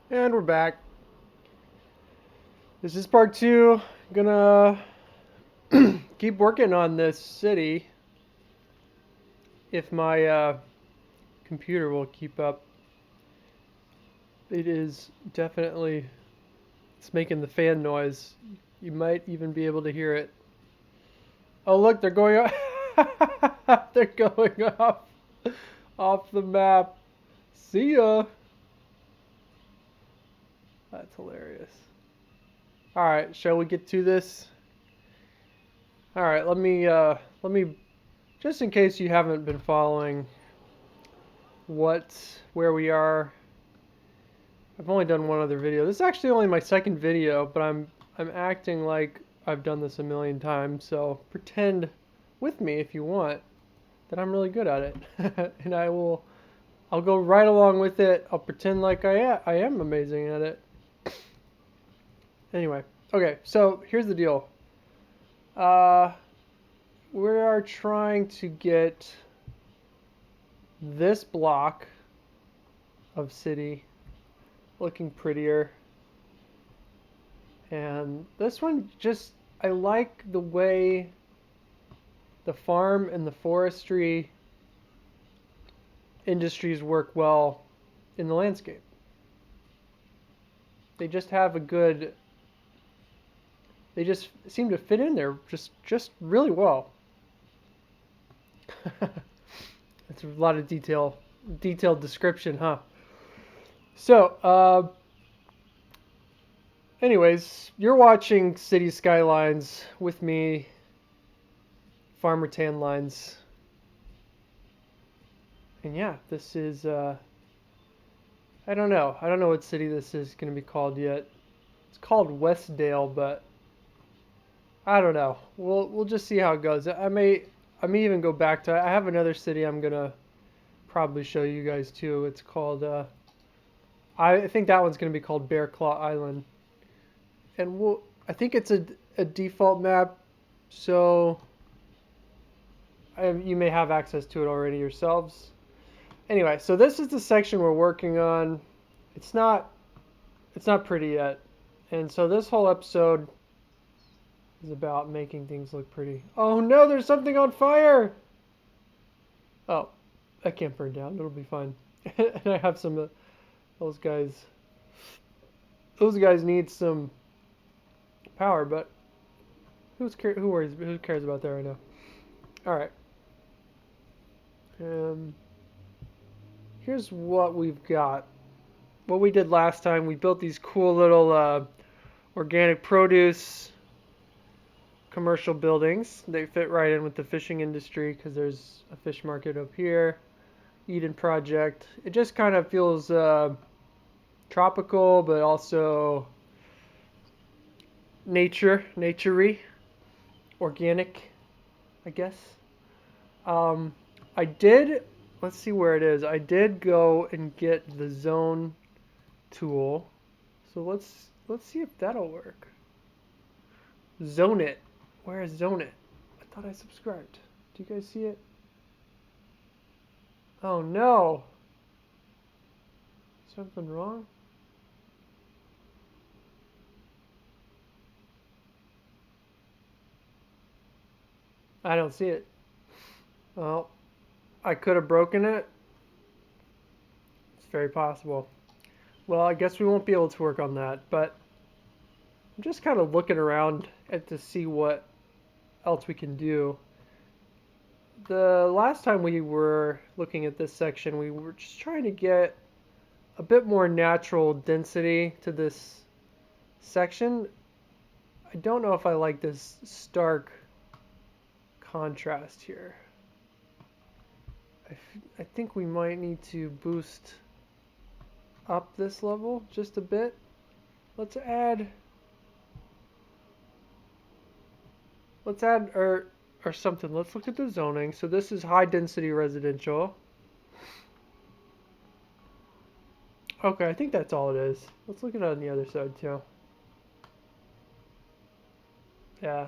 And we're back. This is part two. Gonna keep working on this city if my computer will keep up. It is definitely, it's making the fan noise. You might even be able to hear it. Oh, look, they're going up. They're going off the map. See ya. That's hilarious. All right, shall we get to this? All right, let me just in case you haven't been following where we are. I've only done one other video. This is actually only my second video, but I'm acting like I've done this a million times. So pretend with me if you want that I'm really good at it, and I'll go right along with it. I'll pretend like I am amazing at it. Anyway, okay. So here's the deal. Uh, we are trying to get this block of city looking prettier. And this one just, I like the way the farm and the forestry industries work well in the landscape. They just have a good, they just seem to fit in there just really well. That's a lot of detailed description, huh? So, anyways, you're watching Cities Skylines with me, Farmer Tanlines. And yeah, this is, I don't know. I don't know what city this is going to be called yet. It's called Westdale, but I don't know. We'll just see how it goes. I may even go back to, I have another city I'm going to probably show you guys too. It's called, I think that one's going to be called Bear Claw Island. And I think it's a default map, so you may have access to it already yourselves. Anyway, so this is the section we're working on. It's not pretty yet. And so this whole episode is about making things look pretty. Oh no, there's something on fire! Oh, I can't burn down. It'll be fine. And I have some those guys. Those guys need some power, but who cares about that right now? All right. Here's what we've got. What we did last time, we built these cool little organic produce commercial buildings. They fit right in with the fishing industry because there's a fish market up here. Eden Project. It just kind of feels tropical, but also naturey, organic, I guess. I did. Let's see where it is. I did go and get the zone tool. So let's see if that'll work. Zone it. Where is zone it? I thought I subscribed. Do you guys see it? Oh no. Something wrong? I don't see it. Well, I could have broken it. It's very possible. Well, I guess we won't be able to work on that, but I'm just kind of looking around to see what else we can do. The last time we were looking at this section, we were just trying to get a bit more natural density to this section. I don't know if I like this stark contrast here. I think we might need to boost up this level just a bit. Let's add or something. Let's look at the zoning. So this is high density residential. Okay, I think that's all it is. Let's look at it on the other side too. Yeah.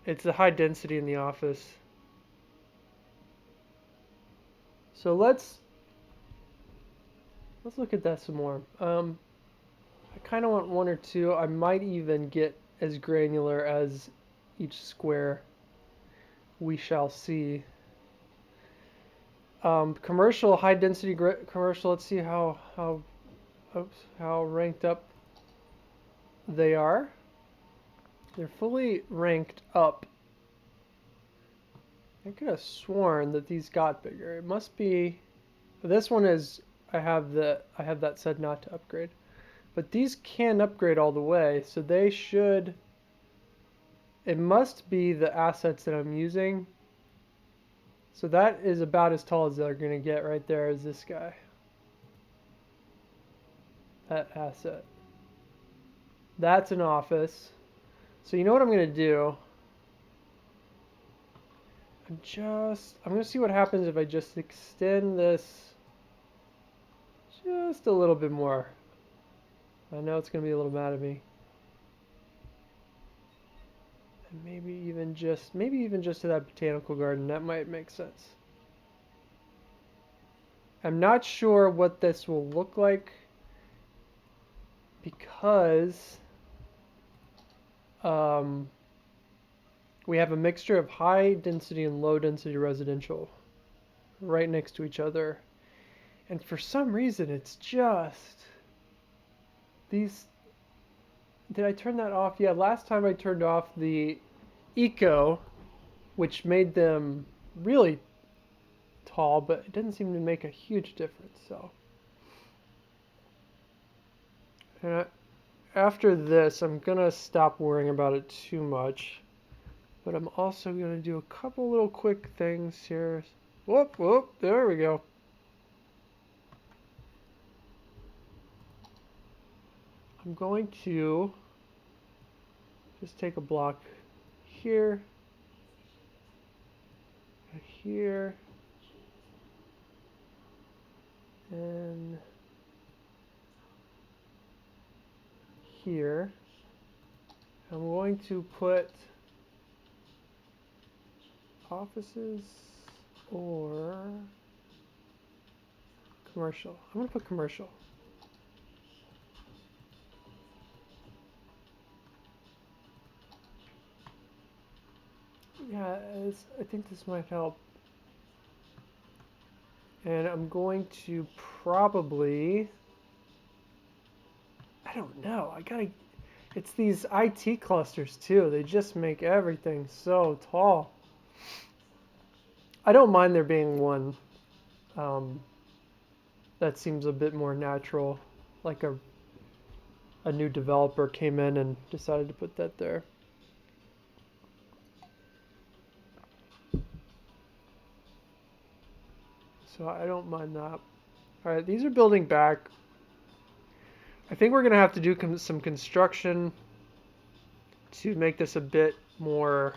It's the high density in the office. So let's let's look at that some more. I kind of want one or two. I might even get as granular as each square. We shall see. Commercial, high density commercial. Let's see how ranked up they are. They're fully ranked up. I could have sworn that these got bigger. It must be. This one is. I have that said not to upgrade, but these can upgrade all the way, so they should. It must be the assets that I'm using. So that is about as tall as they're gonna get right there as this guy. That asset. That's an office. So you know what I'm gonna do? I'm gonna see what happens if I just extend this just a little bit more. I know it's gonna be a little mad at me. And maybe even just to that botanical garden. That might make sense. I'm not sure what this will look like because we have a mixture of high density and low density residential right next to each other. And for some reason, it's just these. Did I turn that off? Yeah, last time I turned off the eco, which made them really tall, but it didn't seem to make a huge difference. So, after this, I'm gonna stop worrying about it too much. But I'm also gonna do a couple little quick things here. Whoop, whoop, there we go. I'm going to just take a block here, here, and here. I'm going to put offices or commercial. I'm going to put commercial. Yeah, I think this might help. And I'm going to probably, I don't know, it's these IT clusters too. They just make everything so tall. I don't mind there being one that seems a bit more natural, like a new developer came in and decided to put that there. So I don't mind that. All right, these are building back. I think we're going to have to do some construction to make this a bit more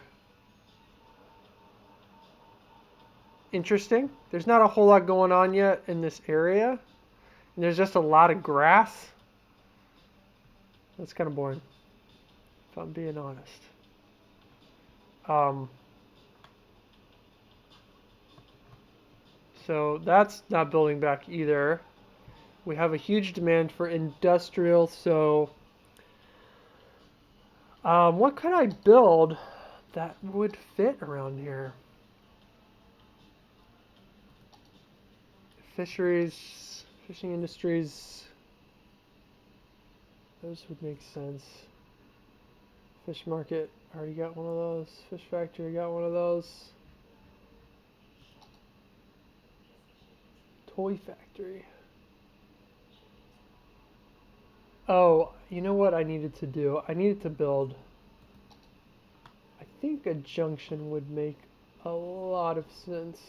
interesting. There's not a whole lot going on yet in this area. And there's just a lot of grass. That's kind of boring, if I'm being honest. So that's not building back either. We have a huge demand for industrial, so what could I build that would fit around here? Fisheries, fishing industries, those would make sense. Fish market, already got one of those. Fish factory, got one of those. Toy factory. Oh, you know what I needed to do? I needed to build, I think a junction would make a lot of sense.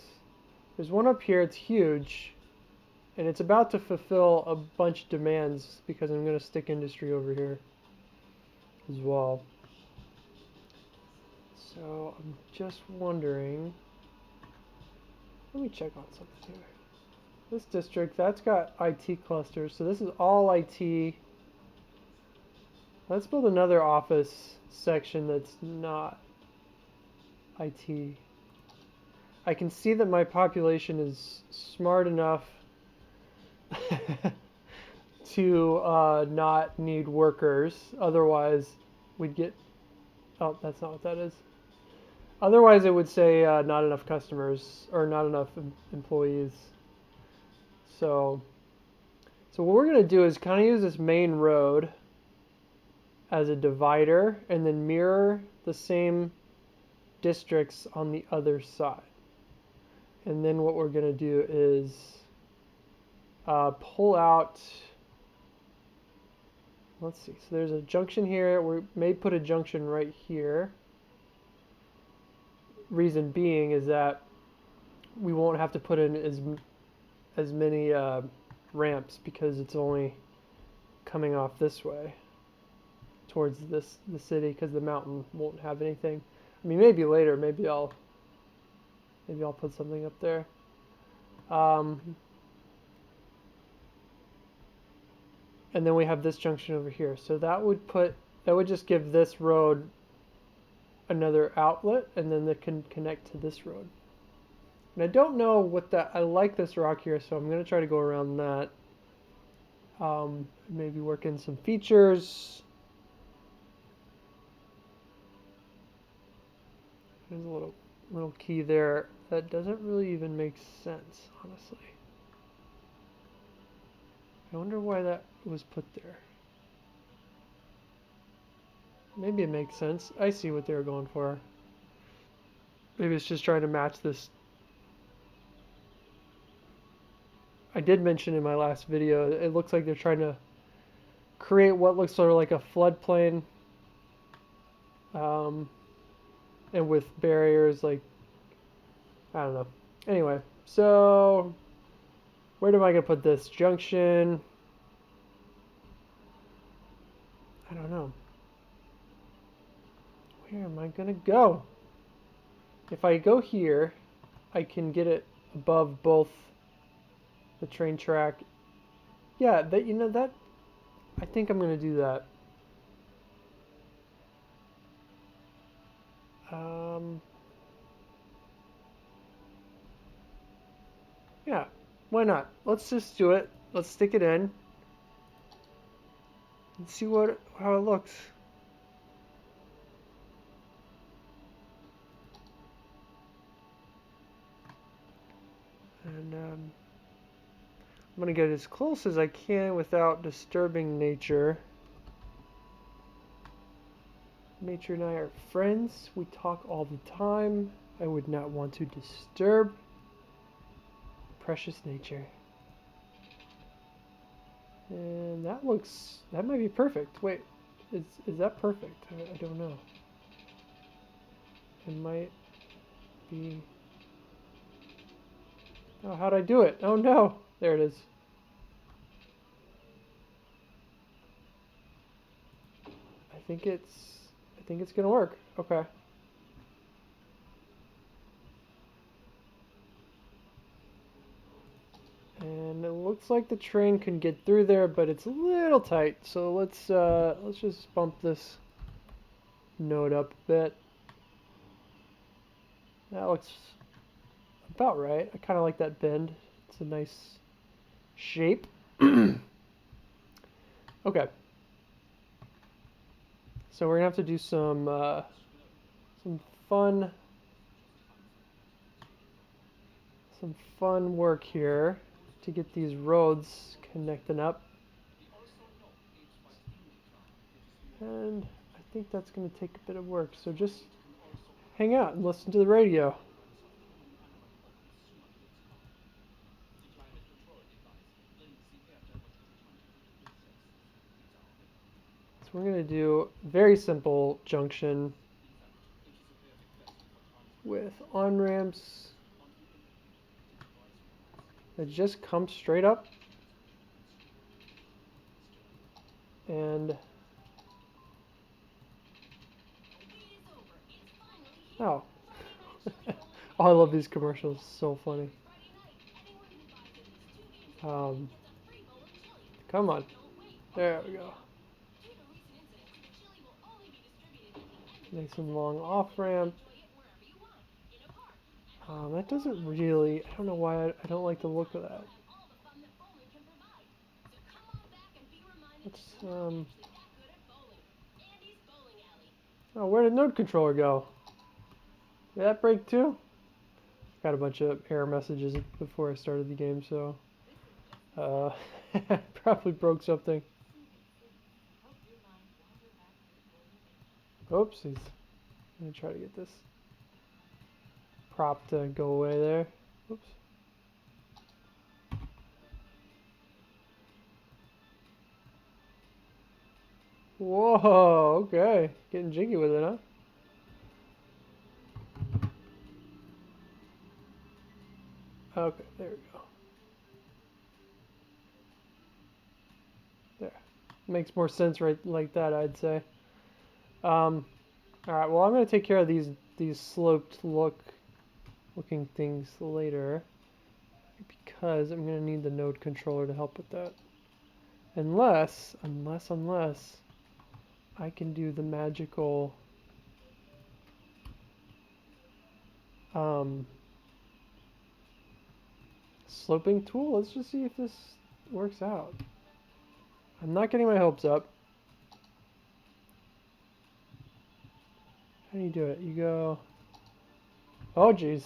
There's one up here, it's huge, and it's about to fulfill a bunch of demands because I'm going to stick industry over here as well. So I'm just wondering, let me check on something here. This district, that's got IT clusters, so this is all IT. Let's build another office section that's not IT. I can see that my population is smart enough to not need workers. Otherwise, we'd get. Oh, that's not what that is. Otherwise, it would say not enough customers or not enough employees. So, so what we're gonna do is kind of use this main road as a divider, and then mirror the same districts on the other side. And then what we're gonna do is pull out. Let's see. So there's a junction here. We may put a junction right here. Reason being is that we won't have to put in as many ramps because it's only coming off this way towards the city because the mountain won't have anything. I mean, maybe later. Maybe I'll put something up there. And then we have this junction over here. So that would just give this road another outlet, and then they can connect to this road. And I don't know what that. I like this rock here, so I'm gonna try to go around that. Maybe work in some features. There's a little key there that doesn't really even make sense, honestly. I wonder why that was put there. Maybe it makes sense. I see what they were going for. Maybe it's just trying to match this. I did mention in my last video, it looks like they're trying to create what looks sort of like a floodplain. And with barriers, like, I don't know. Anyway, so where am I going to put this? Junction. I don't know. Where am I going to go? If I go here, I can get it above both the train track. Yeah, that I think I'm going to do that. Yeah, why not? Let's just do it. Let's stick it in and see how it looks. And I'm going to get as close as I can without disturbing nature. Nature and I are friends. We talk all the time. I would not want to disturb precious nature. And that might be perfect. Wait, is that perfect? I don't know. It might be. Oh, how'd I do it? Oh no, there it is. I think it's gonna work. Okay. And it looks like the train can get through there, but it's a little tight. So let's just bump this node up a bit. That looks about right. I kind of like that bend. It's a nice shape. Okay. So we're gonna have to do some fun work here to get these roads connecting up. And I think that's going to take a bit of work. So just hang out and listen to the radio. So we're going to do a very simple junction with on-ramps that just come straight up. And oh, oh, I love these commercials. So funny. Come on. There we go. Nice and long off ramp. That doesn't really. I don't know why I don't like the look of that. Let's, oh, where did node controller go? Did that break too? Got a bunch of error messages before I started the game, so uh, probably broke something. Oopsies. I'm gonna try to get this prop to go away there. Oops. Whoa, okay. Getting jiggy with it, huh? Okay, there we go. There. Makes more sense right like that, I'd say. Alright, well I'm gonna take care of these sloped looking things later because I'm gonna need the node controller to help with that. Unless I can do the magical sloping tool. Let's just see if this works out. I'm not getting my hopes up. How do you do it? You go... Oh, jeez.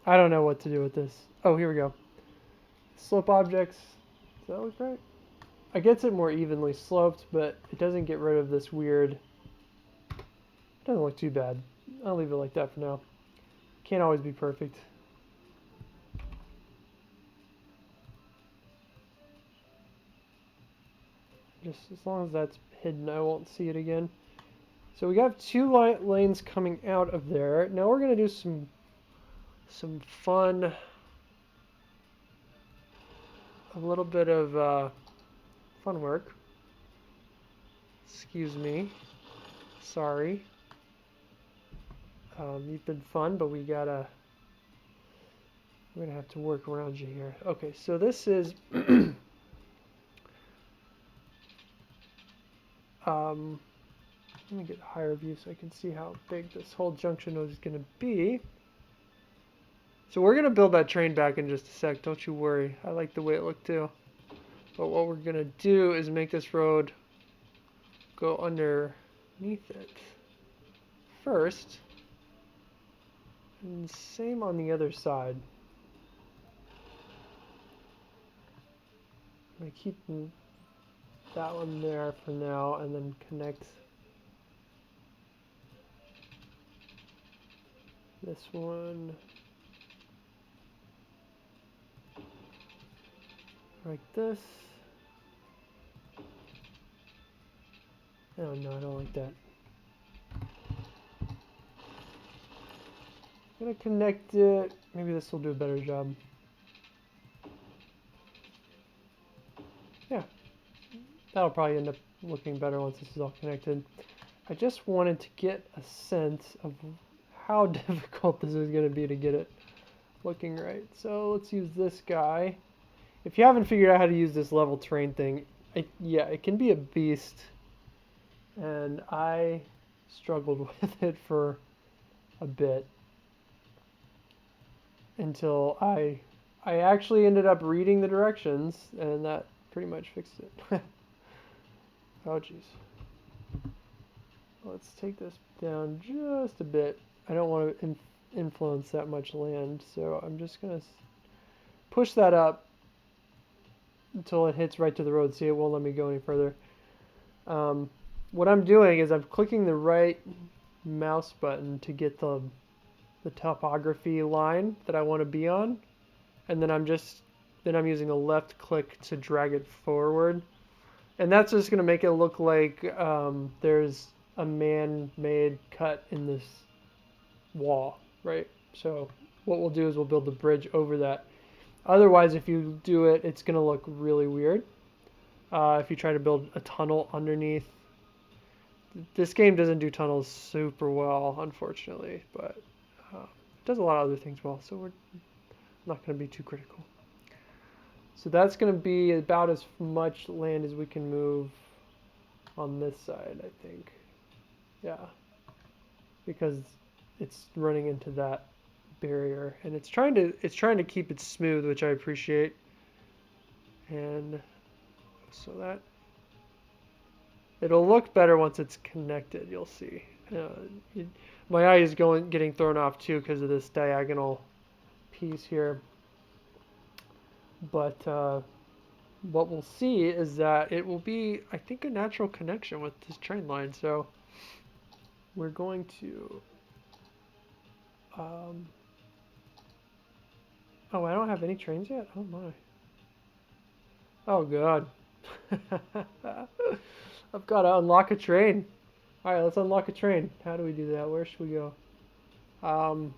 I don't know what to do with this. Oh, here we go. Slope objects. Does that look right? I gets it more evenly sloped, but it doesn't get rid of this weird... It doesn't look too bad. I'll leave it like that for now. Can't always be perfect. Just as long as that's hidden, I won't see it again. So we got two lanes coming out of there. Now we're gonna do some fun, a little bit of fun work. Excuse me. Sorry. You've been fun, but we're gonna have to work around you here. Okay, so this is let me get a higher view so I can see how big this whole junction node is gonna be. So we're gonna build that train back in just a sec, don't you worry. I like the way it looked too. But what we're gonna do is make this road go underneath it first. And same on the other side. I'm gonna keep that one there for now and then connect this one like this. Oh no, I don't like that. I'm gonna connect it. Maybe this will do a better job. Yeah, that'll probably end up looking better once this is all connected. I just wanted to get a sense of how difficult this is going to be to get it looking right. So let's use this guy. If you haven't figured out how to use this level terrain thing, yeah, it can be a beast. And I struggled with it for a bit until I actually ended up reading the directions, and that pretty much fixed it. Oh, jeez. Let's take this down just a bit. I don't want to influence that much land, so I'm just going to push that up until it hits right to the road. See, it won't let me go any further. What I'm doing is I'm clicking the right mouse button to get the topography line that I want to be on, and then I'm using a left click to drag it forward, and that's just going to make it look like there's a man-made cut in this wall, right? So what we'll do is we'll build the bridge over that. Otherwise, if you do it, it's going to look really weird. If you try to build a tunnel underneath, this game doesn't do tunnels super well, unfortunately, but it does a lot of other things well, so we're not going to be too critical. So that's going to be about as much land as we can move on this side, I think. Yeah, because it's running into that barrier, and it's trying to keep it smooth, which I appreciate. And so that it'll look better once it's connected. You'll see. Uh, you, my eye is getting thrown off too because of this diagonal piece here. But what we'll see is that it will be, I think, a natural connection with this train line. So we're going to. Um, oh, I don't have any trains yet? Oh my. Oh god. I've got to unlock a train. Alright, let's unlock a train. How do we do that? Where should we go? Um,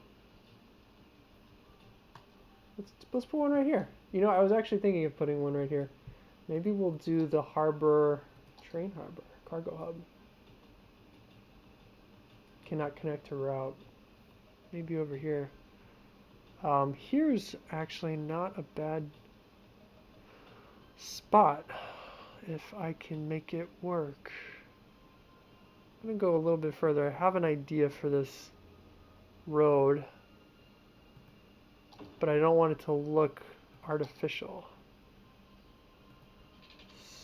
let's put one right here. You know, I was actually thinking of putting one right here. Maybe we'll do the train harbor, cargo hub. Cannot connect to route. Maybe over here. Here's actually not a bad spot if I can make it work. I'm gonna go a little bit further. I have an idea for this road, but I don't want it to look artificial.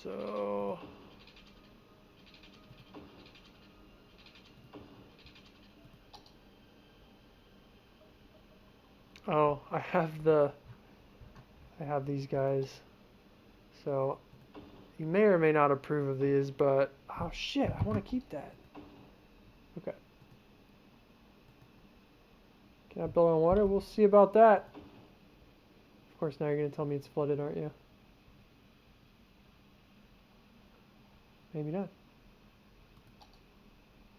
So oh, I have these guys. So you may or may not approve of these, but oh shit, I want to keep that. Okay. Can I build on water? We'll see about that. Of course, now you're going to tell me it's flooded, aren't you? Maybe not.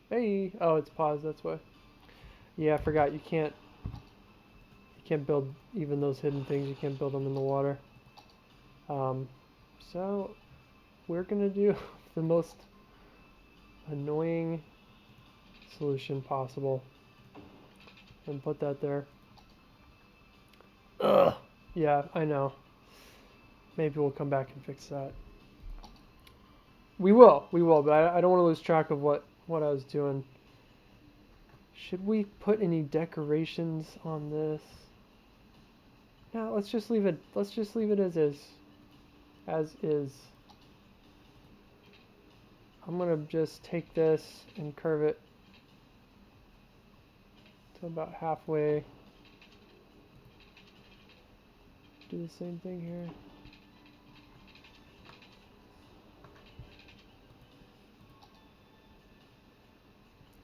Hey! Oh, it's paused, that's why. Yeah, I forgot. You can't build even those hidden things. You can't build them in the water. So we're going to do the most annoying solution possible and put that there. Ugh. Yeah, I know. Maybe we'll come back and fix that. We will, but I don't want to lose track of what I was doing. Should we put any decorations on this? No, let's just leave it. Let's just leave it as is. As is. I'm gonna just take this and curve it to about halfway. Do the same thing here.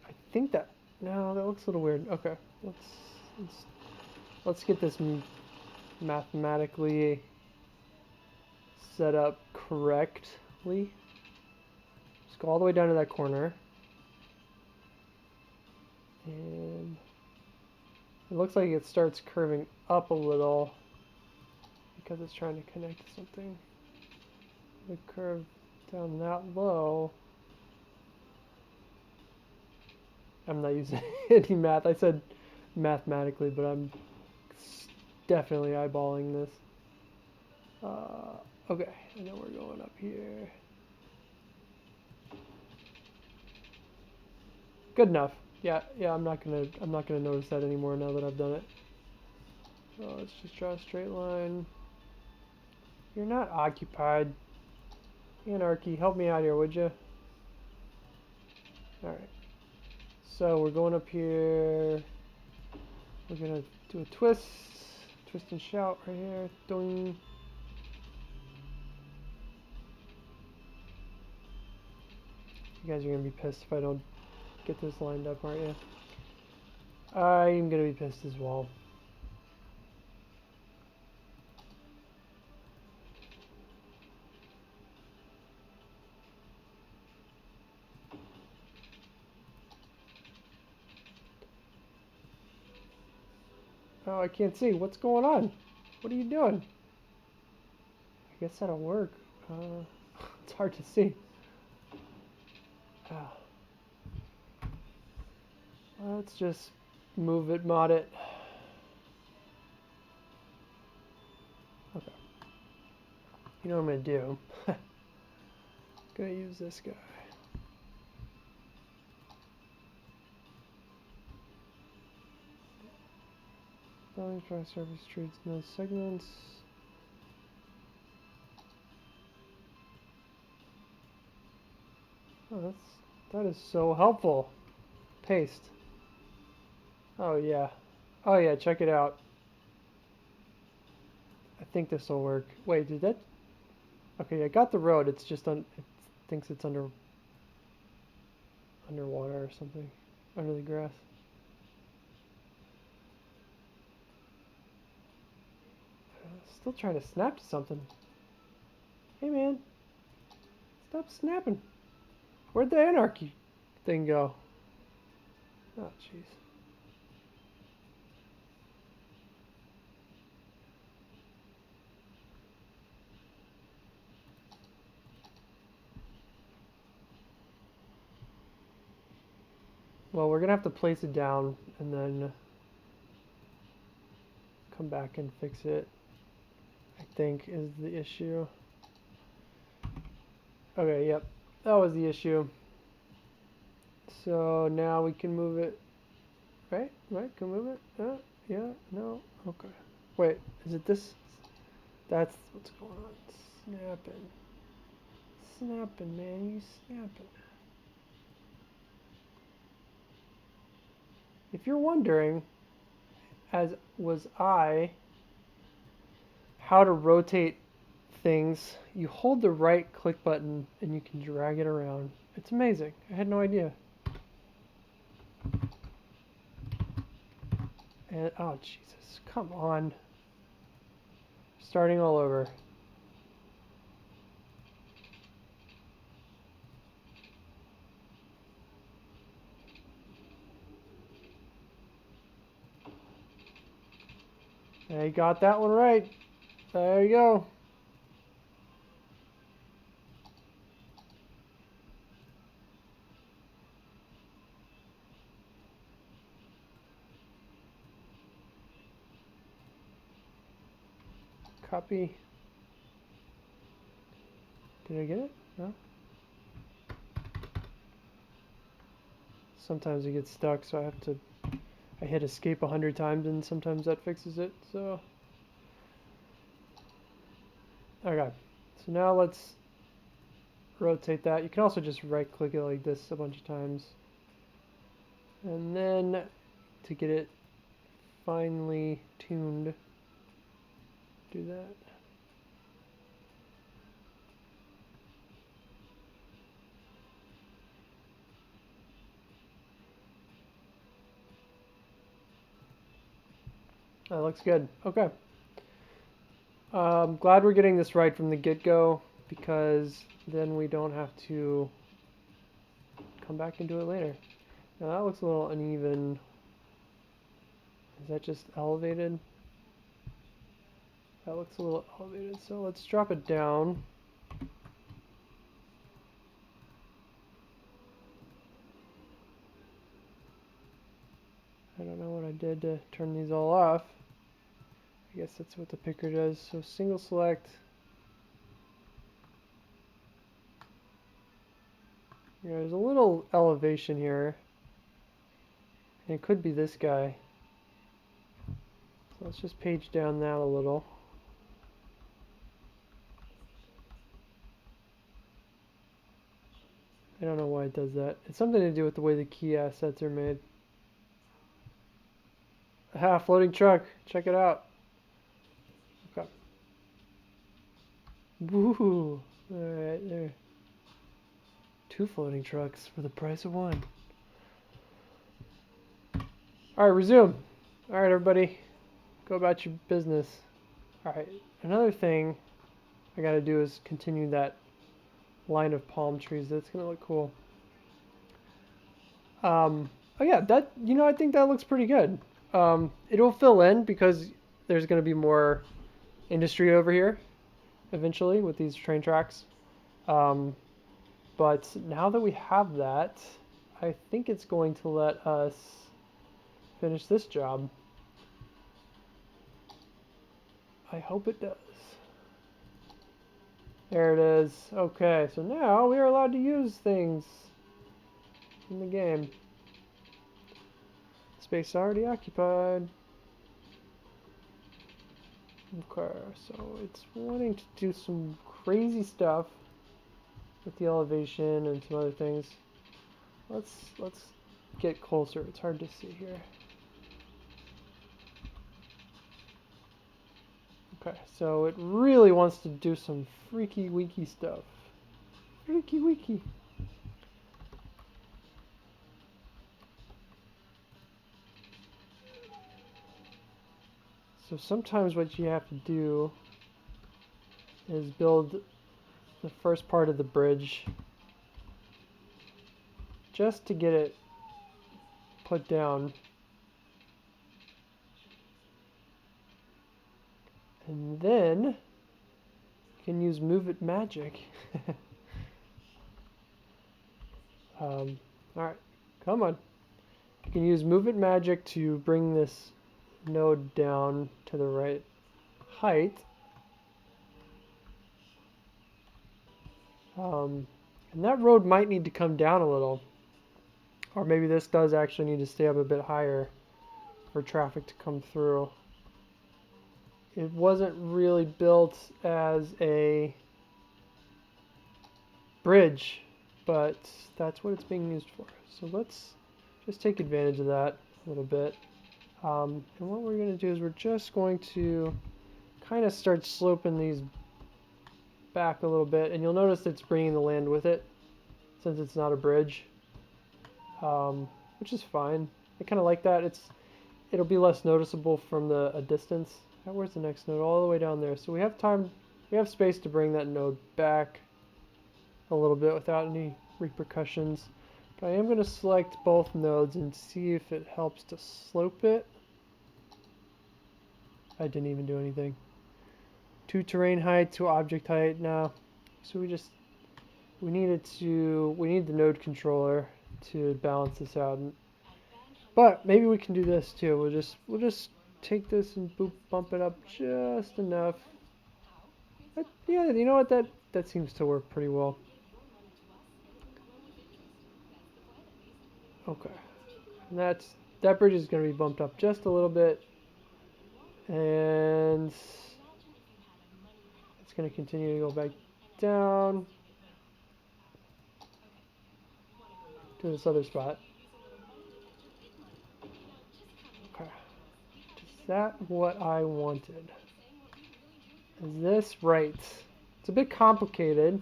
I think that, no, that looks a little weird. Okay, let's get this mathematically set up correctly. Just go all the way down to that corner. And it looks like it starts curving up a little because it's trying to connect to something. The curve down that low. I'm not using any math. I said mathematically, but I'm definitely eyeballing this. Okay, and then we're going up here. Good enough. Yeah, I'm not gonna notice that anymore now that I've done it. So let's just draw a straight line. You're not occupied. Anarchy, help me out here, would you? Alright. So we're going up here. We're gonna do a twist and shout right here. Doing. You guys are gonna be pissed if I don't get this lined up, aren't you? I'm gonna be pissed as well. Oh, I can't see. What's going on? What are you doing? I guess that'll work. It's hard to see. Let's just move it, mod it. Okay. You know what I'm gonna do? Gonna use this guy. Building track surface streets in those segments. Oh, that is so helpful. Paste. Oh yeah. Oh yeah, check it out. I think this will work. Wait, did that? Okay, I got the road. It's just it thinks it's underwater or something, under the grass. Still trying to snap to something. Hey man, stop snapping. Where'd the anarchy thing go? Oh jeez. Well, we're gonna have to place it down and then come back and fix it, I think is the issue. Okay, yep, that was the issue. So now we can move it, right? Right, can move it? Yeah, no, okay. Wait, is it this? That's what's going on. Snapping. Snapping, man, you snapping. If you're wondering, as was I, how to rotate things, you hold the right click button and you can drag it around. It's amazing. I had no idea. And oh Jesus, come on. Starting all over. I got that one right. There you go. Copy. Did I get it? No? Sometimes it gets stuck, so I hit escape 100 times and sometimes that fixes it, so. Okay, so now let's rotate that. You can also just right click it like this a bunch of times. And then to get it finely tuned, do that. That looks good. Okay. Glad we're getting this right from the get-go because then we don't have to come back and do it later. Now that looks a little uneven. Is that just elevated? That looks a little elevated, so let's drop it down. I don't know what I did to turn these all off. I guess that's what the picker does. So single select. There's a little elevation here. And it could be this guy. So let's just page down that a little. I don't know why it does that. It's something to do with the way the key assets are made. Aha, floating truck. Check it out. Okay. Woohoo. Alright, there. 2 floating trucks for the price of 1. Alright, resume. Alright, everybody. Go about your business. Alright, another thing I gotta do is continue that line of palm trees. That's gonna look cool. Oh yeah, that, I think that looks pretty good. It'll fill in because there's gonna be more industry over here eventually with these train tracks. But now that we have that, I think it's going to let us finish this job. I hope it does. There it is. Okay, so now we are allowed to use things in the game. Space already occupied. Okay, so it's wanting to do some crazy stuff with the elevation and some other things. Let's get closer. It's hard to see here. Okay, so it really wants to do some freaky weaky stuff. Freaky weaky. So sometimes what you have to do is build the first part of the bridge just to get it put down. And then you can use move it magic. Alright, come on. You can use move it magic to bring this node down to the right height. And that road might need to come down a little. Or maybe this does actually need to stay up a bit higher for traffic to come through. It wasn't really built as a bridge, but that's what it's being used for. So let's just take advantage of that a little bit. And what we're going to do is we're just going to kind of start sloping these back a little bit. And you'll notice it's bringing the land with it since it's not a bridge, which is fine. I kind of like that. It'll be less noticeable from a distance. Where's the next node? All the way down there. So we have time, we have space to bring that node back a little bit without any repercussions. But I am going to select both nodes and see if it helps to slope it. I didn't even do anything. To terrain height, to object height now. So we need the node controller to balance this out. But maybe we can do this too. We'll just take this and bump it up just enough. Yeah, you know what? That seems to work pretty well. Okay, and that bridge is going to be bumped up just a little bit, and it's going to continue to go back down to this other spot. Okay, is that what I wanted? Is this right? It's a bit complicated,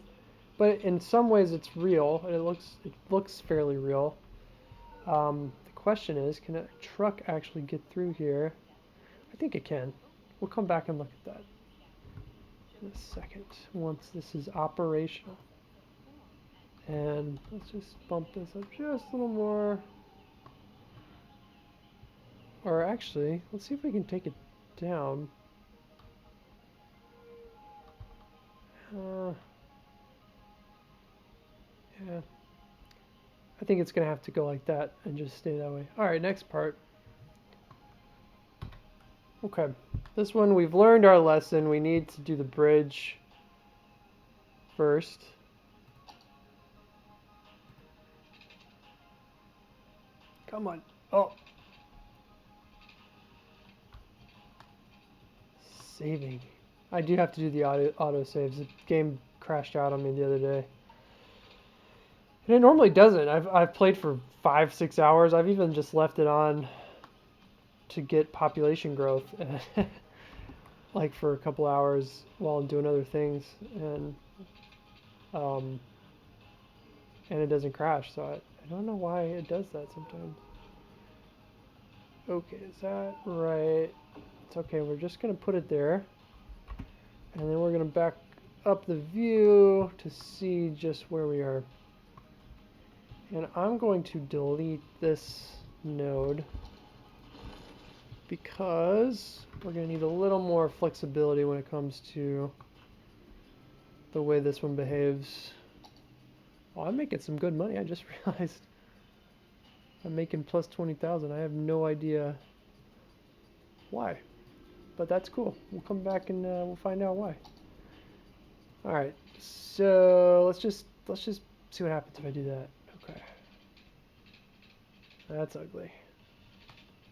but in some ways it's real, and it looks fairly real. The question is, can a truck actually get through here? I think it can. We'll come back and look at that in a second once this is operational. And let's just bump this up just a little more. Or actually, let's see if we can take it down. Yeah. I think it's going to have to go like that and just stay that way. All right, next part. Okay, this one we've learned our lesson. We need to do the bridge first. Come on. Oh. Saving. I do have to do the auto saves. The game crashed out on me the other day. And it normally doesn't. I've played for 5-6 hours. I've even just left it on to get population growth, like for a couple hours while I'm doing other things, and it doesn't crash. So I don't know why it does that sometimes. Okay, is that right? It's okay. We're just gonna put it there, and then we're gonna back up the view to see just where we are. And I'm going to delete this node because we're going to need a little more flexibility when it comes to the way this one behaves. Oh, I'm making some good money. I just realized I'm making plus 20,000. I have no idea why, but that's cool. We'll come back and we'll find out why. All right, so let's just see what happens if I do that. Okay. That's ugly.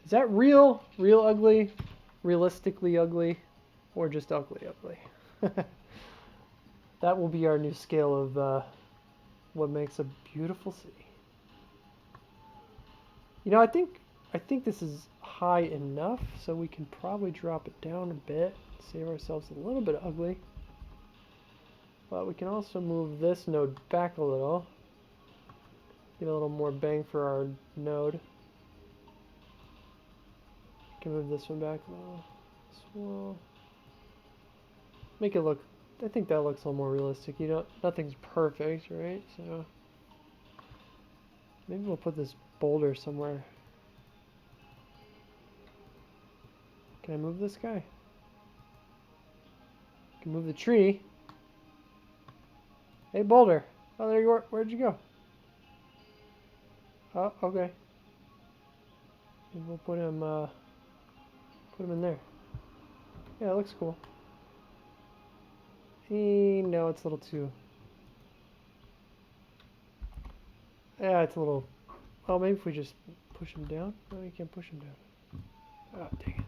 Is that real? Real ugly? Realistically ugly? Or just ugly, ugly. That will be our new scale of what makes a beautiful city. You know, I think this is high enough, so we can probably drop it down a bit, save ourselves a little bit ugly. But we can also move this node back a little, get a little more bang for our node. Can move this one back a little. This will make it look. I think that looks a little more realistic. You know, nothing's perfect, right? So maybe we'll put this boulder somewhere. Can I move this guy? Can move the tree. Hey, boulder. Oh, there you are. Where'd you go? Oh, okay. And we'll put him in there. Yeah, it looks cool. No, it's a little too. Yeah, it's a little. Oh, maybe if we just push him down. No, you can't push him down. Oh, dang it.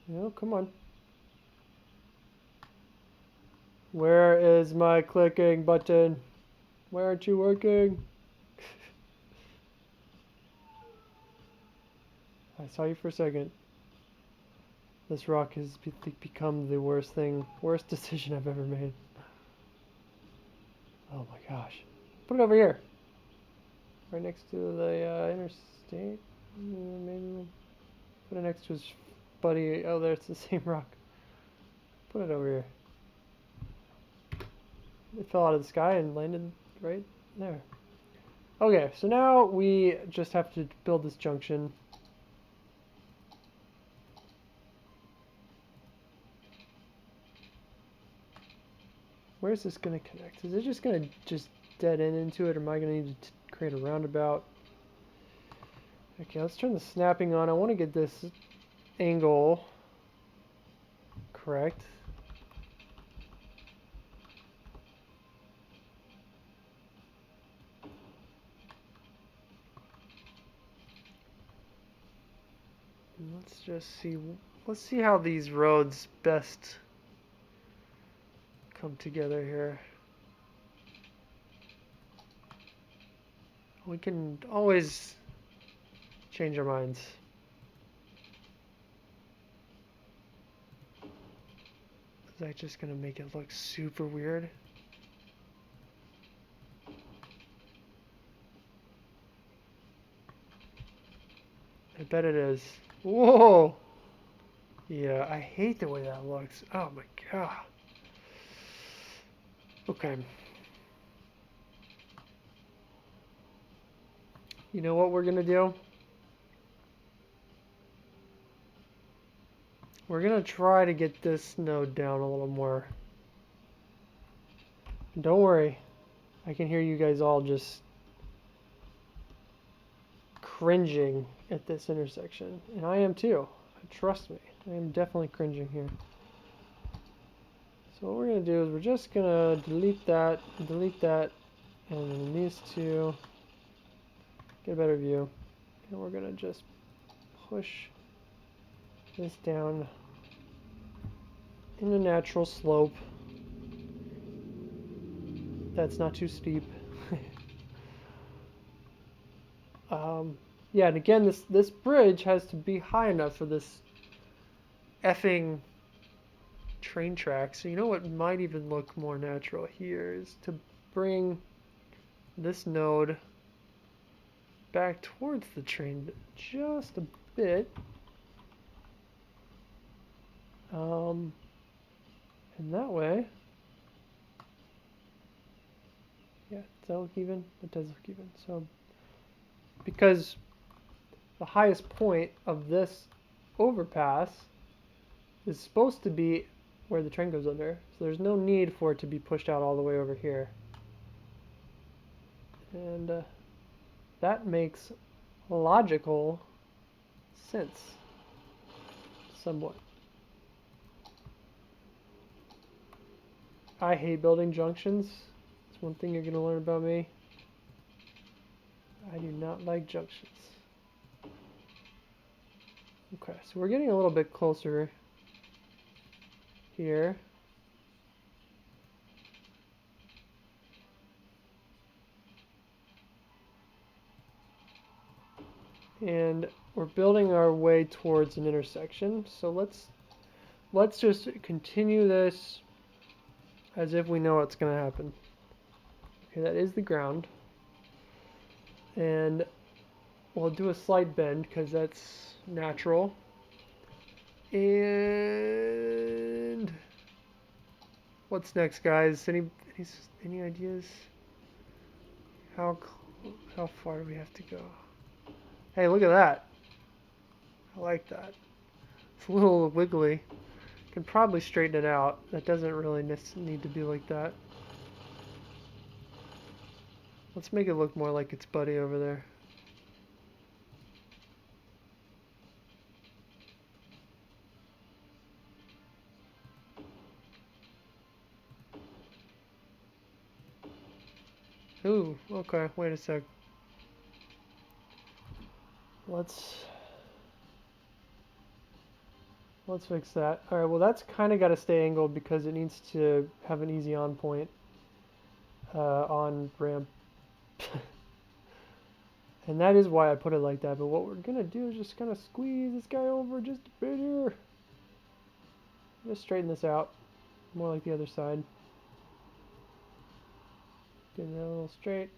No, come on. Where is my clicking button? Why aren't you working? I saw you for a second. This rock has become the worst decision I've ever made. Oh my gosh. Put it over here. Right next to the interstate. Maybe we'll put it next to his buddy. Oh, there, it's the same rock. Put it over here. It fell out of the sky and landed right there. Okay, so now we just have to build this junction. Where's this going to connect? Is it just going to just dead end into it, or am I going to need to create a roundabout? Okay, let's turn the snapping on. I want to get this angle correct. Let's just see. Let's see how these roads best come together here. We can always change our minds. Is that just gonna make it look super weird? I bet it is. Whoa! Yeah, I hate the way that looks. Oh my god. Okay. You know what we're gonna do? We're gonna try to get this node down a little more. Don't worry. I can hear you guys all just cringing at this intersection. And I am too. Trust me. I am definitely cringing here. So what we're going to do is we're just going to delete that, and then these two, get a better view. And we're going to just push this down in a natural slope. That's not too steep. Yeah, and again, this bridge has to be high enough for this effing train track. So you know what might even look more natural here is to bring this node back towards the train just a bit. And that way, yeah, does that look even? It does look even. So, because the highest point of this overpass is supposed to be where the train goes under, so there's no need for it to be pushed out all the way over here. And that makes logical sense, somewhat. I hate building junctions. one thing you're going to learn about me. I do not like junctions. Okay, so we're getting a little bit closer here. And we're building our way towards an intersection. So let's just continue this as if we know what's going to happen. Okay, that is the ground. And we'll do a slight bend because that's natural. And what's next, guys? Any ideas? How far do we have to go? Hey, look at that. I like that. It's a little wiggly. Can probably straighten it out. That doesn't really need to be like that. Let's make it look more like its buddy over there. Ooh, okay, wait a sec. Let's fix that. Alright, well that's kind of got to stay angled because it needs to have an easy on point on ramp. And that is why I put it like that, but what we're going to do is just kind of squeeze this guy over just a bit here. Just straighten this out, more like the other side. Get that a little straight.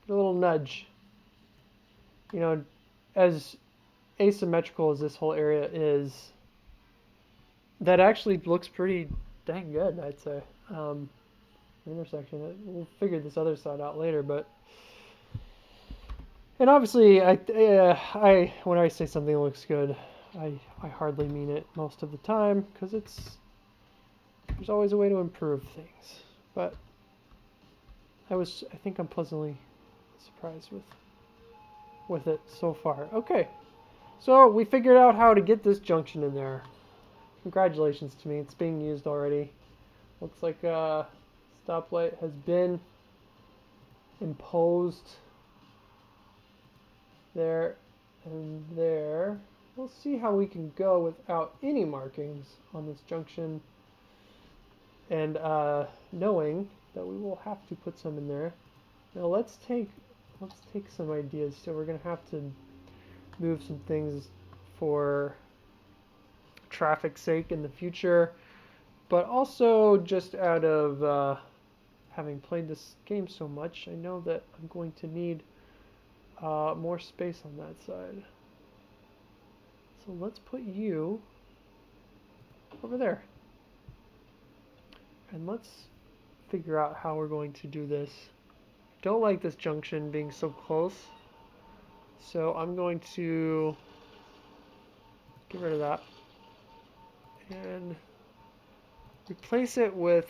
Get a little nudge. You know, as asymmetrical as this whole area is, that actually looks pretty dang good, I'd say. Intersection. We'll figure this other side out later, but and obviously, I when I say something looks good, I hardly mean it most of the time because there's always a way to improve things. But I think I'm pleasantly surprised with it so far. Okay, so we figured out how to get this junction in there. Congratulations to me, it's being used already. Looks like a stoplight has been imposed there and there. We'll see how we can go without any markings on this junction, and knowing that we will have to put some in there. Now let's take some ideas. So we're gonna have to move some things for traffic's sake in the future, but also just out of having played this game so much, I know that I'm going to need more space on that side. So let's put you over there. And let's figure out how we're going to do this. Don't like this junction being so close. So I'm going to get rid of that. And replace it with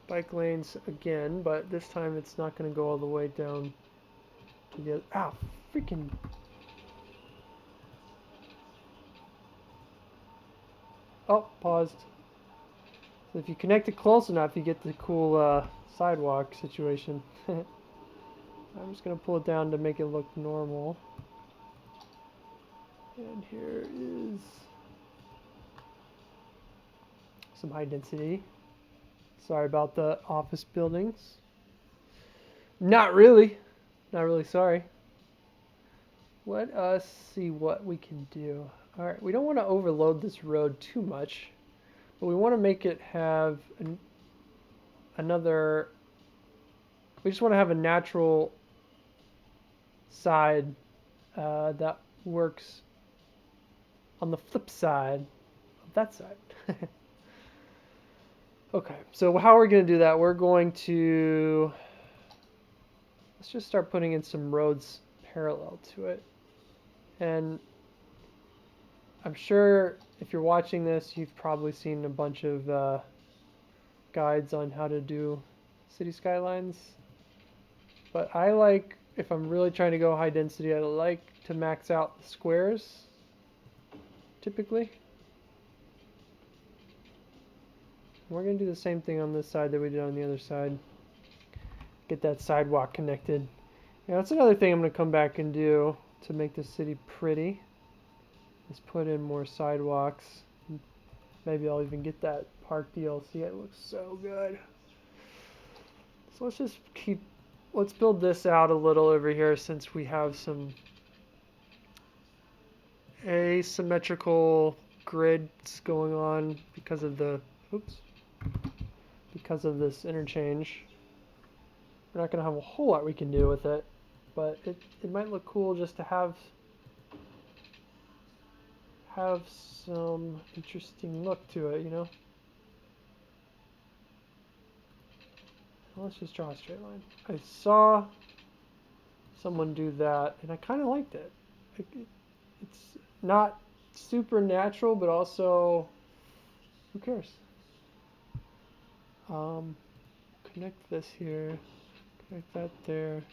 bike lanes again, but this time it's not going to go all the way down to the other. Freaking. Oh, paused. So if you connect it close enough, you get the cool sidewalk situation. I'm just going to pull it down to make it look normal. And here is some high density. Sorry about the office buildings. Not really sorry. Let us see what we can do. Alright, we don't want to overload this road too much, but we want to make it have another. We just want to have a natural side that works on the flip side of that side. Okay, so how we're going to do that, we're going to, let's just start putting in some roads parallel to it. And I'm sure if you're watching this, you've probably seen a bunch of guides on how to do City Skylines. But I like, if I'm really trying to go high density, I like to max out the squares, typically. We're going to do the same thing on this side that we did on the other side. get that sidewalk connected. Yeah, that's another thing I'm going to come back and do to make the city pretty, is put in more sidewalks. Maybe I'll even get that park DLC. It looks so good. So let's build this out a little over here since we have some asymmetrical grids going on because of this interchange. We're not going to have a whole lot we can do with it, but it might look cool just to have some interesting look to it, you know? Let's just draw a straight line. I saw someone do that, and I kind of liked it. It's not super natural, but also, who cares? Connect this here, connect that there.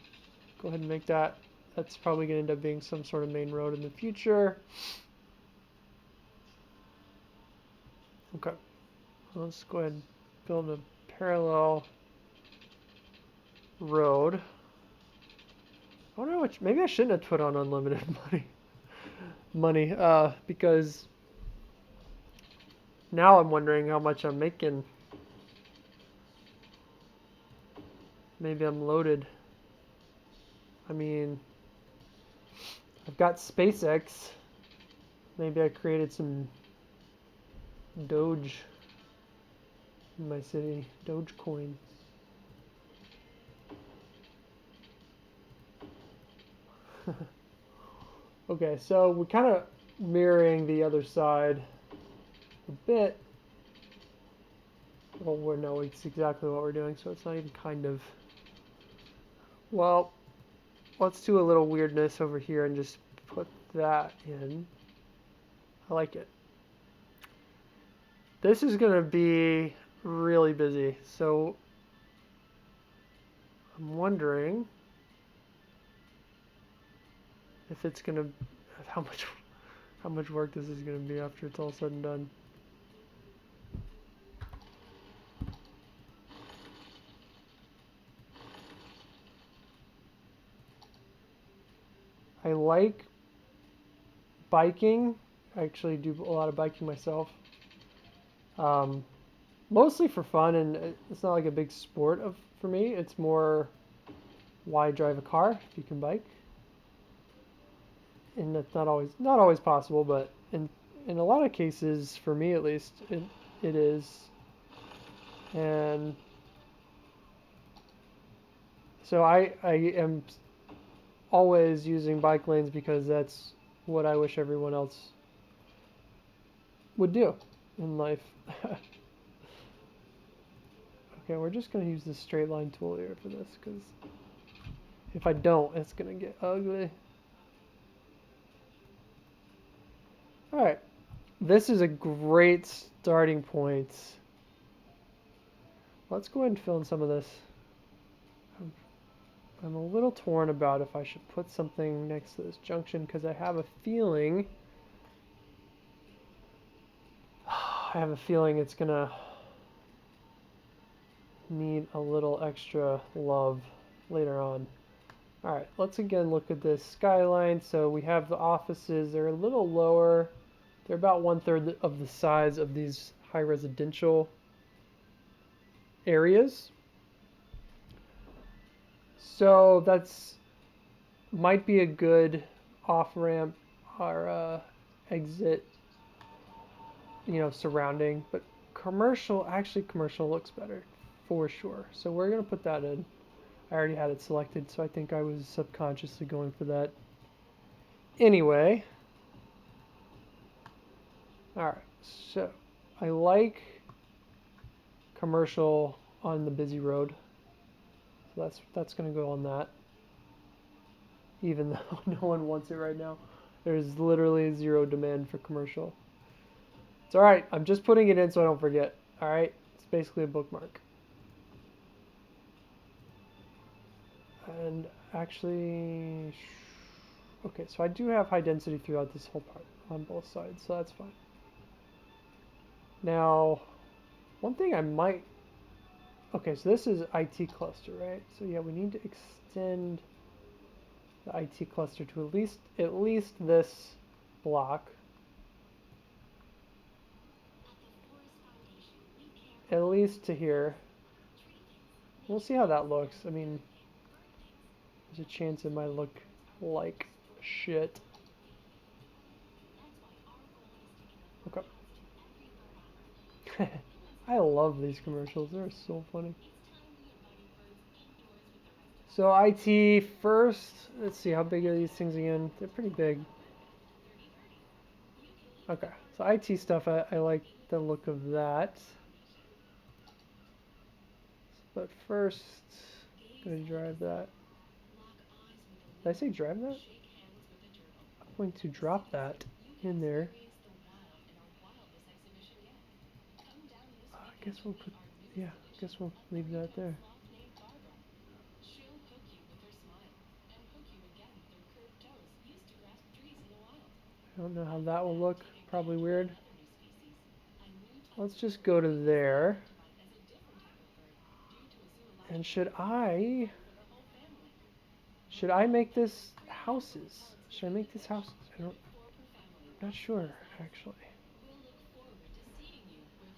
Go ahead and make that. That's probably going to end up being some sort of main road in the future. Okay, let's go ahead and build a parallel road. I wonder how much. Maybe I shouldn't have put on unlimited money, because now I'm wondering how much I'm making. Maybe I'm loaded. I mean, I've got SpaceX. Maybe I created some Doge in my city. Dogecoin. Okay, so we're kind of mirroring the other side a bit. Well, we know it's exactly what we're doing, so it's not even kind of. Well, let's do a little weirdness over here and just put that in. I like it. This is going to be really busy, so I'm wondering if it's going to, how much work this is going to be after it's all said and done. I like biking. I actually do a lot of biking myself. Mostly for fun, and it's not like a big sport for me. It's more, why drive a car if you can bike? And that's not always possible, but in a lot of cases, for me at least, it is. And so I am always using bike lanes because that's what I wish everyone else would do in life. Okay, we're just going to use the straight line tool here for this, because if I don't, it's going to get ugly. Alright, this is a great starting point. Let's go ahead and fill in some of this. I'm a little torn about if I should put something next to this junction, because I have a feeling it's going to need a little extra love later on. Alright, let's again look at this skyline. So we have the offices. They're a little lower. They're about 1/3 of the size of these high residential areas. So that's might be a good off-ramp or exit, surrounding. But commercial looks better for sure. So we're going to put that in. I already had it selected, so I think I was subconsciously going for that. Anyway. Alright, so I like commercial on the busy road. So that's going to go on that. Even though no one wants it right now. There's literally zero demand for commercial. It's alright, I'm just putting it in so I don't forget. Alright, it's basically a bookmark. And actually, okay, so I do have high density throughout this whole part on both sides, so that's fine. Now, one thing I might Okay, so this is IT cluster, right? So yeah, we need to extend the IT cluster to at least this block. At least to here. We'll see how that looks. I mean, there's a chance it might look like shit. Okay. I love these commercials. They're so funny. So IT first. Let's see, how big are these things again? They're pretty big. Okay. So IT stuff, I like the look of that. But first, I'm gonna drive that. Did I say drive that? I'm going to drop that in there. I guess we'll put, yeah, I guess we'll leave that there. I don't know how that will look. Probably weird. Let's just go to there. And should I make this houses? Should I make this houses? I'm not sure actually.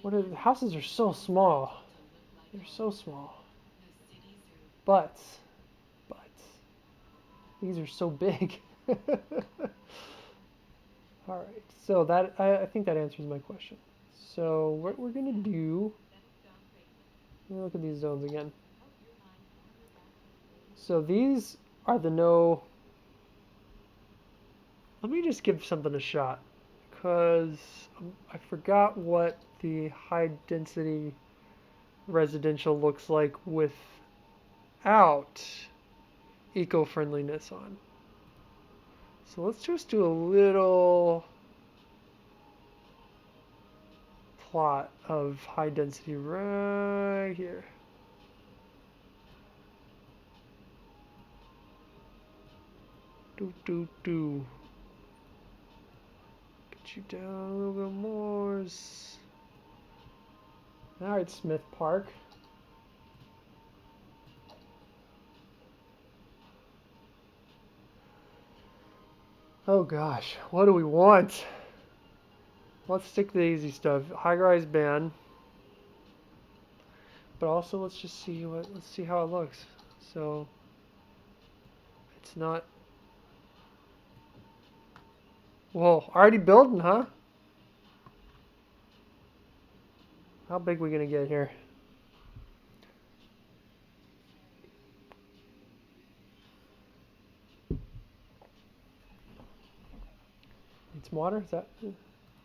The houses are so small. They're so small. But but these are so big. All right. So that I think that answers my question. So what we're gonna do? Let me look at these zones again. So these are the no. Let me just give something a shot, because I forgot what the high density residential looks like without eco-friendliness on. So let's just do a little plot of high density right here. Do. Get you down a little bit more. Alright, Smith Park. Oh gosh, what do we want? Let's stick to the easy stuff. High-rise ban. But also let's see how it looks. So it's not. Whoa, already building, huh? How big we gonna get here? Need some water?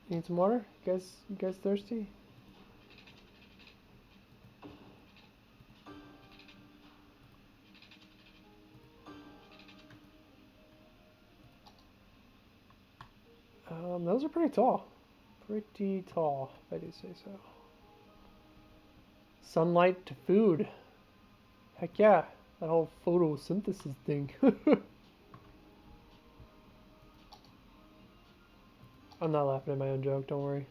Need some water? You guys thirsty? Those are pretty tall. Pretty tall, if I do say so. Sunlight to food. Heck yeah, that whole photosynthesis thing. I'm not laughing at my own joke, don't worry.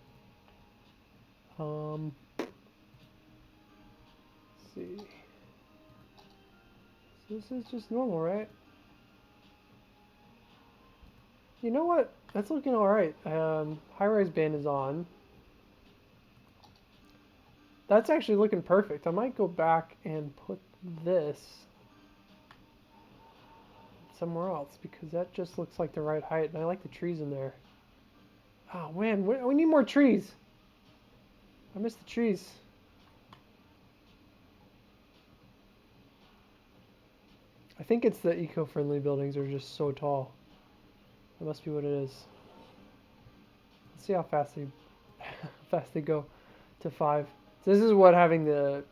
Let's see. So this is just normal, right? You know what? That's looking alright. High-rise band is on. That's actually looking perfect. I might go back and put this somewhere else, because that just looks like the right height, and I like the trees in there. Oh man, we need more trees. I missed the trees. I think it's the eco-friendly buildings are just so tall. That must be what it is. Let's see how fast they go to 5. So this is what having the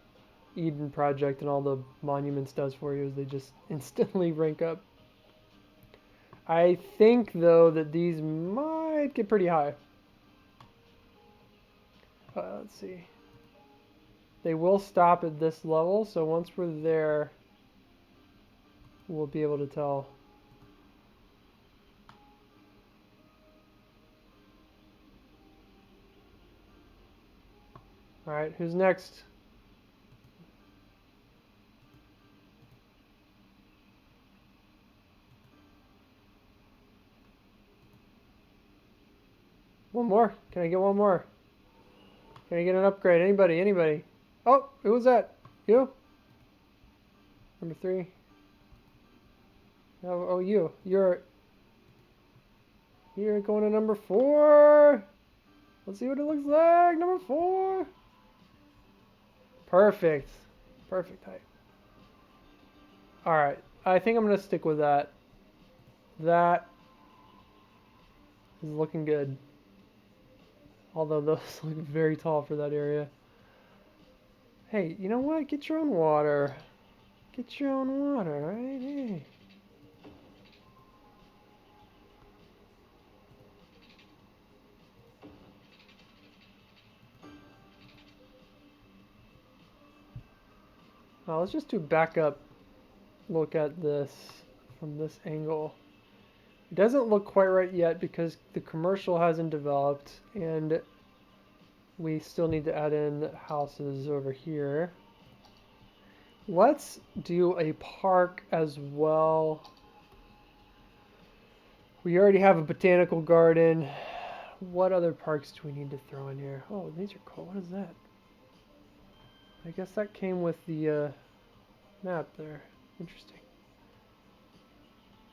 Eden project and all the monuments does for you, is they just instantly rank up. I think though that these might get pretty high. Let's see. They will stop at this level, so once we're there, we'll be able to tell. All right, who's next? One more. Can I get one more? Can I get an upgrade? Anybody? Anybody? Oh, who was that? You? Number 3. Oh, you. You're going to number 4. Let's see what it looks like. Number 4. Perfect. Perfect height. Alright. I think I'm going to stick with that. That is looking good. Although those look very tall for that area. Hey, you know what? Get your own water. Get your own water, right? Hey. Now let's just do backup look at this from this angle. It doesn't look quite right yet because the commercial hasn't developed and we still need to add in houses over here. Let's do a park as well. We already have a botanical garden. What other parks do we need to throw in here? Oh, these are cool. What is that? I guess that came with the map there. Interesting.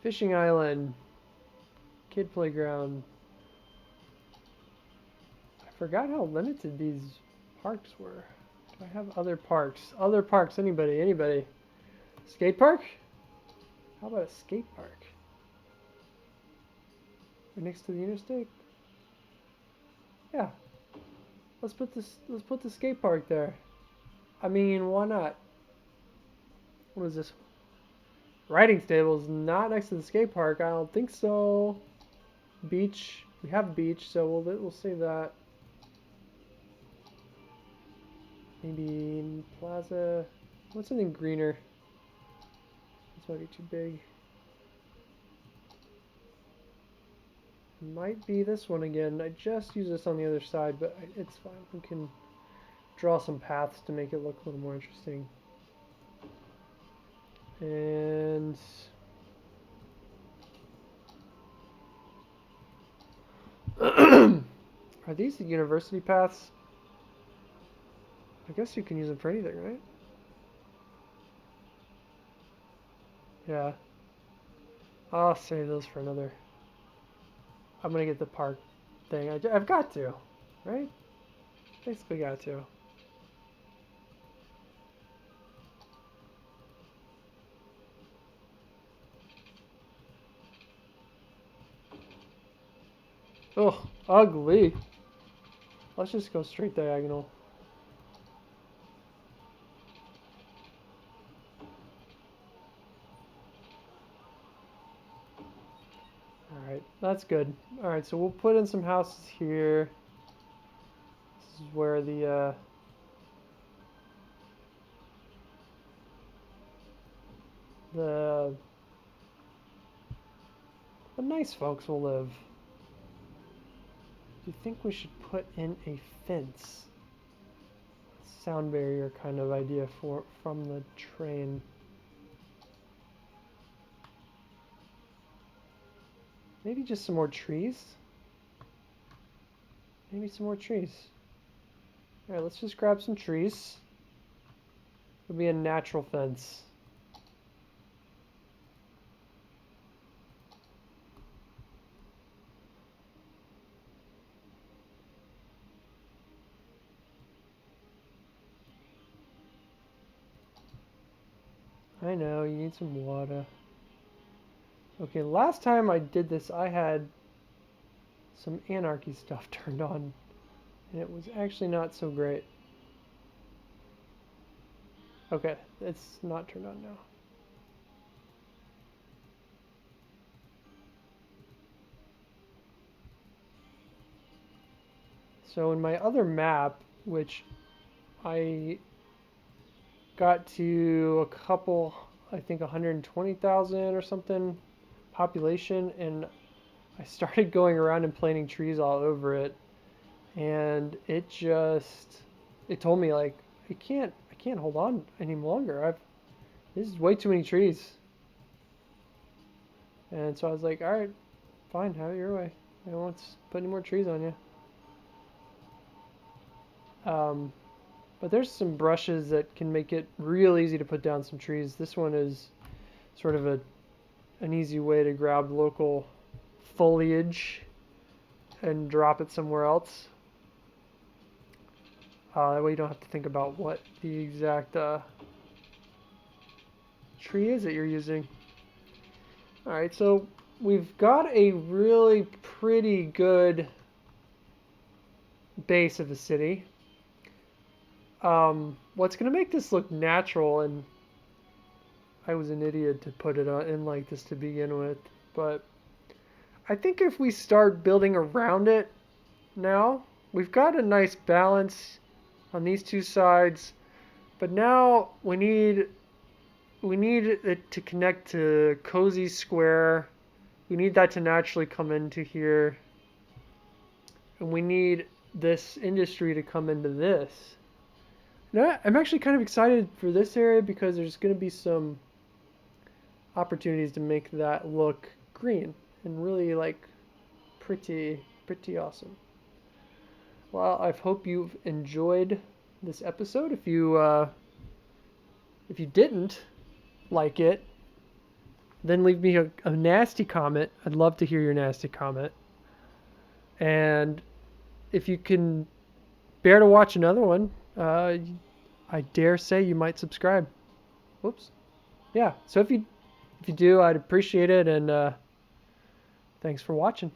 Fishing island. Kid playground. I forgot how limited these parks were. Do I have other parks? Other parks, anybody, anybody? Skate park? How about a skate park? Right next to the interstate? Yeah. Let's put the skate park there. I mean, why not? What is this? Riding stables, not next to the skate park. I don't think so. Beach. We have a beach, so we'll save that. Maybe plaza. What's something greener? This might be too big. Might be this one again. I just used this on the other side, but it's fine. We can draw some paths to make it look a little more interesting. And are these the university paths? I guess you can use them for anything, right? Yeah. I'll save those for another. I'm gonna get the park thing. I've got to, right? Basically got to. Oh, ugly. Let's just go straight diagonal. Alright, that's good. Alright, so we'll put in some houses here. This is where the nice folks will live. Do you think we should put in a fence? Sound barrier kind of idea from the train. Maybe just some more trees? Maybe some more trees. Alright, let's just grab some trees. It'll be a natural fence. I know, you need some water. Okay, last time I did this, I had some anarchy stuff turned on, and it was actually not so great. Okay, it's not turned on now. So in my other map, which I got to a couple, I think 120,000 or something population, and I started going around and planting trees all over it, and it told me like I can't hold on any longer. This is way too many trees. And so I was like, all right, fine, have it your way. I don't want to put any more trees on you. Um, but there's some brushes that can make it real easy to put down some trees. This one is sort of an easy way to grab local foliage and drop it somewhere else. That way you don't have to think about what the exact tree is that you're using. All right, so we've got a really pretty good base of the city. What's going to make this look natural, and I was an idiot to put it in like this to begin with, but I think if we start building around it now, we've got a nice balance on these two sides, but now we need it to connect to Cozy Square. We need that to naturally come into here, and we need this industry to come into this. Now, I'm actually kind of excited for this area because there's going to be some opportunities to make that look green and really like pretty awesome. Well, I hope you've enjoyed this episode. If you didn't like it, then leave me a nasty comment. I'd love to hear your nasty comment. And if you can bear to watch another one, I dare say you might subscribe. Whoops. Yeah. So if you do, I'd appreciate it. And thanks for watching.